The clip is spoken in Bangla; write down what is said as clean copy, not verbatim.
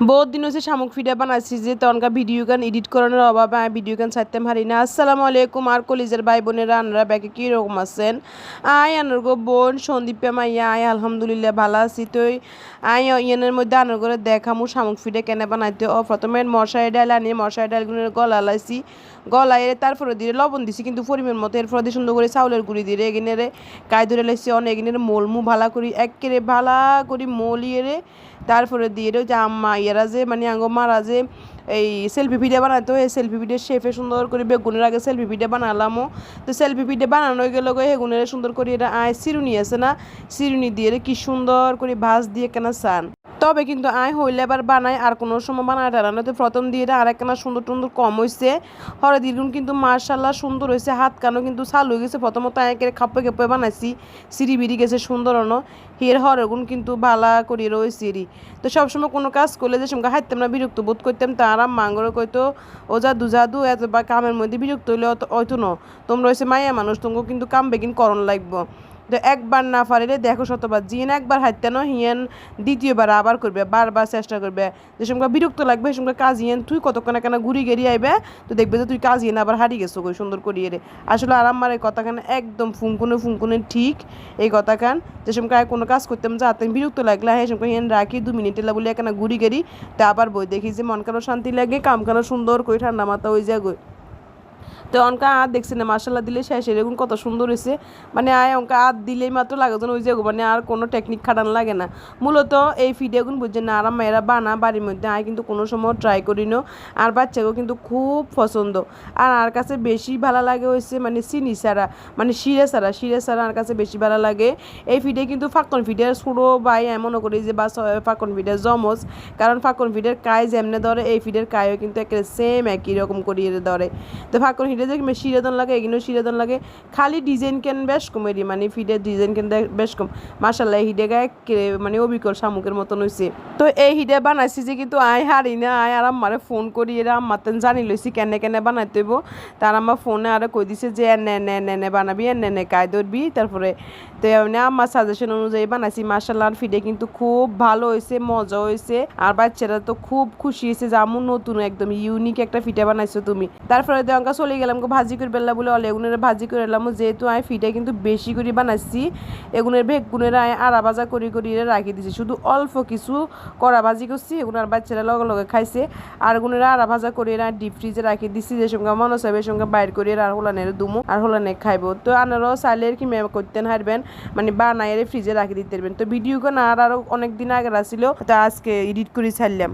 বহুত দিন হচ্ছে শামুক ফিডা বানাইছি যে তখনকার ভিডিও গান এডিট করানোর অভাবে আমি ভিডিও গান ছাড়তে পারি না। আসসালামু আলাইকুম আর কলিজের ভাই বোনেরা, আনারা ব্যাকে কীরকম আছেন? আনারগো বোন সন্দীপে মাইয়া আলহামদুলিল্লাহ ভালো আছি। তো ইয়ানের মধ্যে আনারগরে দেখামু শামুক ফিডা কেনে বানাইতে। প্রথমে মশারি ডাল আনি, মশারি ডালগুলোর গলা লাইছি, গলায় তারপরে দিয়ে লবণ দিছি কিন্তু পরিমাণ মতো। এরপর দিয়ে সুন্দর করে চাউলের গুঁড়ি দিয়ে এগিনের কায় ধরে লাইছি, অনেক এগিনের মোলমু ভালা করি একেরে ভালা করি মলিয়ে তারপরে দিয়ে যে আম্মা ইয়েরা যে মানে আঙ্গ মারা যে এই সেলফি ভিডিও বানাতো, এই সেলফি ভিডিও শেফে সুন্দর করে বেগুনের আগে সেলফি ভিডিও বানালামও। তো সেলফি ভিডিও বানানো হয়ে গেল হেগুনের সুন্দর করে এটা চিরুনি আছে না, চিরুনি দিয়ে কি সুন্দর করে ভাজ দিয়ে কেন চান। তবে কিন্তু হইলে এবার বানাই আর কোনো সময় বানায় টানানো। তো প্রথম দিয়ে আর একখানা সুন্দর টুন্দর কম হয়েছে, হরে দীর্ঘুন কিন্তু মার্শাল্লাহ সুন্দর হয়েছে। হাত কানো কিন্তু চালু হয়ে গেছে। প্রথমত একের খাপ্পে খেপ্পে বানাইছি, সিঁড়ি বিড়ি গেছে সুন্দর অন হির হরগুন কিন্তু ভালা করি রয়ে সিঁড়ি। তো সবসময় কোনো কাজ করলে যে সঙ্গে হাইতাম না, বিরক্ত বোধ করতাম। তা আরাম মাঙ্গর কইতো ও জাদু এত বা কামের মধ্যে বিরক্ত হইলে হয়তো ন তোমরা হয়েছে মাইয়া মানুষ, তোমাকে কিন্তু কাম বেগিন করণ লাগবো। তো একবার না পারিলে দেখো শতবার, জিন একবার হাইতে ন হিয়েন দ্বিতীয়বার আবার করবে, বারবার চেষ্টা করবে। যে সঙ্গে বিরক্ত লাগবে সে সঙ্গে কাজ ইয়েন তুই কতক্ষণ কেন ঘুরি গেড়ি আইবে, তো দেখবে যে তুই কাজ ইয়েন আবার হারিয়ে গেছো কই সুন্দর করিয়ে রে। আসলে আর আমার এই কথাখান একদম ফুঙ্কুনে ঠিক এই কথাখান। যে সঙ্গে কোনো কাজ করতাম যা তুমি বিরক্ত লাগলে হ্যাঁ সঙ্গে হিয়েন রাখি 2 মিনিটে বলে কেন ঘুরি গেড়ি, তা আবার বই দেখি যে মন কেন শান্তি লাগে, কাম কেন সুন্দর করে ঠান্ডা মাথা হয়ে যায় গই। তো অনকা আর দেখছি না মার্শাল্লাহ দিলে শেষ এরকম কত সুন্দর হয়েছে। মানে অঙ্কা আর দিলেই মাত্র লাগে যেন ওই যে মানে আর কোনো টেকনিক খাটান লাগে না। মূলত এই ভিডিওগুলো বুঝছেন না, আরাম মেয়েরা বানা বাড়ির মধ্যে কিন্তু কোনো সময় ট্রাই করিনো। আর বাচ্চাকেও কিন্তু খুব পছন্দ। আর কাছে বেশি ভালো লাগে হয়েছে মানে চিনি ছাড়া, মানে শিরে ছাড়া আর কাছে বেশি ভালো লাগে। এই ভিডিও কিন্তু ফাঁকন ভিডিওর ছোটো ভাই এমনও করি যে বা ফাঁকন ভিডিওর জমজ, কারণ ফাঁকন ভিডিওর কায় যেমনে ধরে এই ভিডিওর কায়ও কিন্তু একেবারে সেম একই রকম করিয়ে ধরে। তো ফাঁকন হিডে যে শিরেদন লাগে এগুলো শিরেদন লাগে, খালি ডিজাইন কেন বেশ কমেডি মানে ফিডের ডিজাইন কেন বেশ কম। মার্শাল্লাহ হিডে গায়ে মানে অবিকল শামুকের মতন হয়েছে। তো এই হিডে বানাইছি যে কিন্তু হারি না আর আমারে ফোন করি এরা আম্মাতেন জানি লইছি কেনে বানাইতে হইব। তার আমার ফোনে আরো কই দিছে যে নে বানাবি নে কায় ধরবি। তারপরে তো এমনি আমার সাজেশন অনুযায়ী বানাইছি। মার্শাল্লাহ ফিডে কিন্তু খুব ভালো হয়েছে, মজা হয়েছে। আর বাচ্চারা তো খুব খুশি হয়েছে যে আমু নতুন একদম ইউনিক একটা ফিডে বানাইছো তুমি। তারপরে দেওয়া চলে গেলাম ভাজি করে বেলা বলে অলে এগুনের ভাজি করে এলাম। যেহেতু ফিডা কিন্তু বেশি করে বানাইছি, এগুনের বেগুনের আড়া ভাজা করি রাখি দিছি। শুধু অল্প কিছু কড়া ভাজি করছি, এগুনের বাচ্চারা লগে খাইছে। আর এগুনের আড়া ভাজা করে ডিপ ফ্রিজে রাখি দিছি, যে সঙ্গে মনে চাইবে সঙ্গে বাইর করে আর হোলানের দুমো আর হোলানে খাইব। তো আনারও চাইলে কি মেয়ে করতেন হারবেন, মানে বানাই ফ্রিজে রাখি দিতে পারবেন। তো ভিডিও আর আরো অনেক দিন আগে আসছিল, তো আজকে এডিট করে ছাড়লাম।